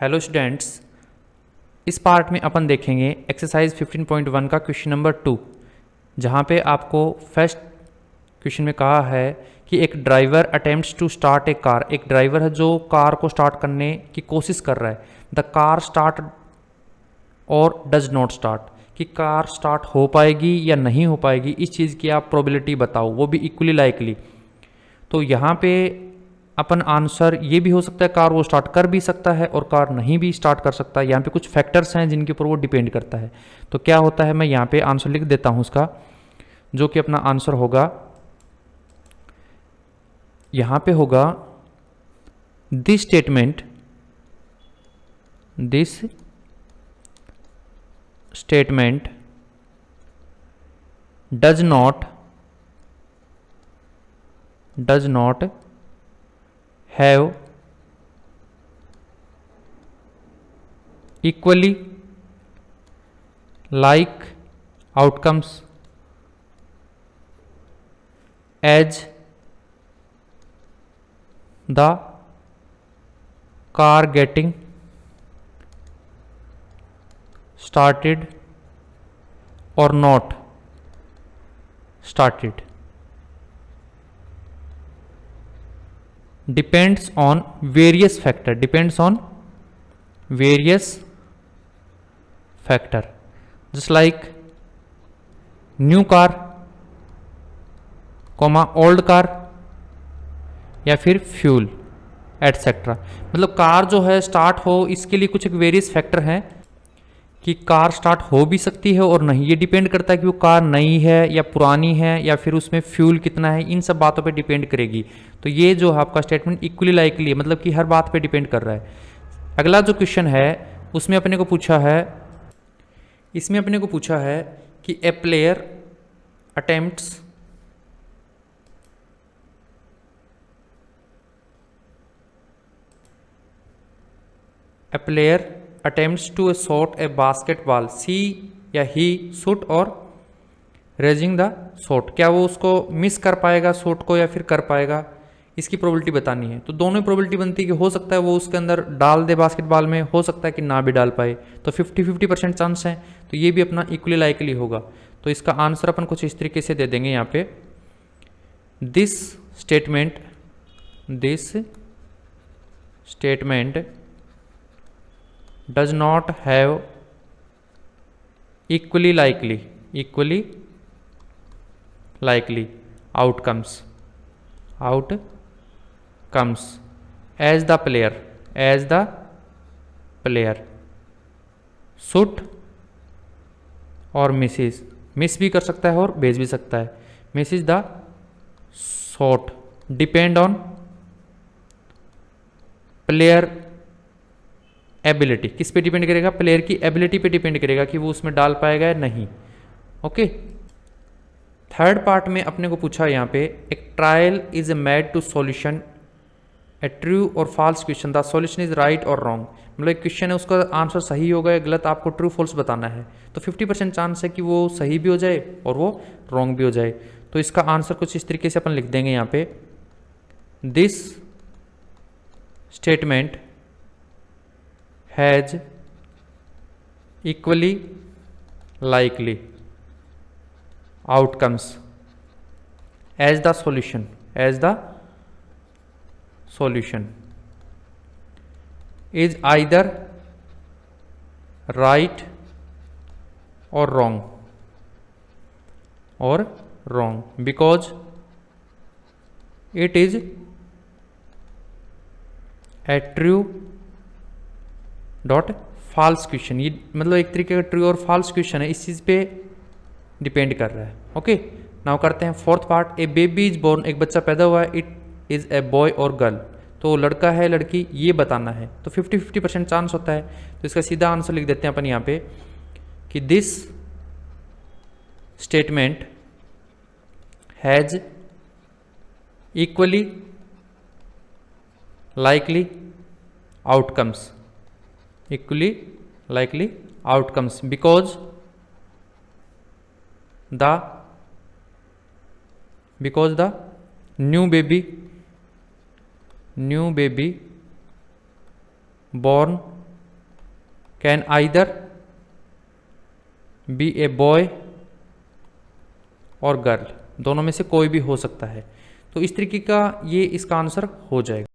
Hello students, इस part में अपन देखेंगे एक्सरसाइज 15.1 का क्वेश्चन नंबर 2, जहाँ पे आपको फर्स्ट क्वेश्चन में कहा है कि एक driver attempts to start a car. एक ड्राइवर है जो कार को स्टार्ट करने की कोशिश कर रहा है। द कार स्टार्ट और डज नॉट स्टार्ट, कि कार स्टार्ट हो पाएगी या नहीं हो पाएगी, इस चीज़ की आप प्रोबेबिलिटी बताओ, वो भी इक्वली लाइकली। तो यहाँ पे अपन आंसर ये भी हो सकता है कार वो स्टार्ट कर भी सकता है और कार नहीं भी स्टार्ट कर सकता है। यहाँ पे कुछ फैक्टर्स हैं जिनके ऊपर वो डिपेंड करता है। तो क्या होता है, मैं यहाँ पे आंसर लिख देता हूँ उसका, जो कि अपना आंसर होगा, यहाँ पे होगा this statement does not have equally like outcomes as the car getting started or not started depends on various factor just like new car, old car, या फिर फ्यूल एटसेट्रा। मतलब कार जो है स्टार्ट हो, इसके लिए कुछ एक वेरियस फैक्टर हैं कि कार स्टार्ट हो भी सकती है और नहीं। ये डिपेंड करता है कि वो कार नई है या पुरानी है या फिर उसमें फ्यूल कितना है, इन सब बातों पे डिपेंड करेगी। तो ये जो आपका स्टेटमेंट इक्वली लाइकली है, मतलब कि हर बात पे डिपेंड कर रहा है। अगला जो क्वेश्चन है उसमें अपने को पूछा है, इसमें अपने को पूछा है कि a player attempts to shot a basketball, सी या ही शूट और रेजिंग द शॉट। क्या वो उसको मिस कर पाएगा शॉट को या फिर कर पाएगा, इसकी प्रोबेबिलिटी बतानी है। तो दोनों प्रोबेबिलिटी बनती है कि हो सकता है वो उसके अंदर डाल दे बास्केटबॉल में, हो सकता है कि ना भी डाल पाए। तो 50-50% चांस है, तो ये भी अपना इक्वली लाइकली होगा। तो इसका आंसर अपन कुछ इस तरीके से दे देंगे यहाँ पे, this statement does not have equally likely outcomes as the player shoot और मिस भी कर सकता है और भेज भी सकता है, Mrs the shot, depend on player ability. किस पे डिपेंड करेगा, प्लेयर की एबिलिटी पे डिपेंड करेगा कि वो उसमें डाल पाएगा या नहीं। ओके, थर्ड पार्ट में अपने को पूछा यहाँ पे, एक trial is made to solution a true और false question, the solution is right और रॉन्ग। मतलब एक क्वेश्चन है, उसका आंसर सही होगा या गलत, आपको ट्रू फॉल्स बताना है। तो 50% चांस है कि वो सही भी हो जाए और वो रॉन्ग भी हो जाए। तो इसका आंसर कुछ इस तरीके से अपन लिख देंगे यहाँ पे, this statement has equally likely outcomes as the solution is either right or wrong because it is a true dot false question. ये मतलब एक तरीके का ट्रू और फॉल्स क्वेश्चन है, इस चीज़ पे डिपेंड कर रहा है। ओके, नाउ करते हैं fourth part, a baby is born, एक बच्चा पैदा हुआ है, इट इज़ ए बॉय और गर्ल। तो लड़का है लड़की, ये बताना है। तो 50-50% चांस होता है। तो इसका सीधा आंसर लिख देते हैं अपन यहाँ पे कि this statement has equally likely outcomes because the new baby born can either be a boy और गर्ल, दोनों में से कोई भी हो सकता है। तो इस तरीके का ये इसका आंसर हो जाएगा।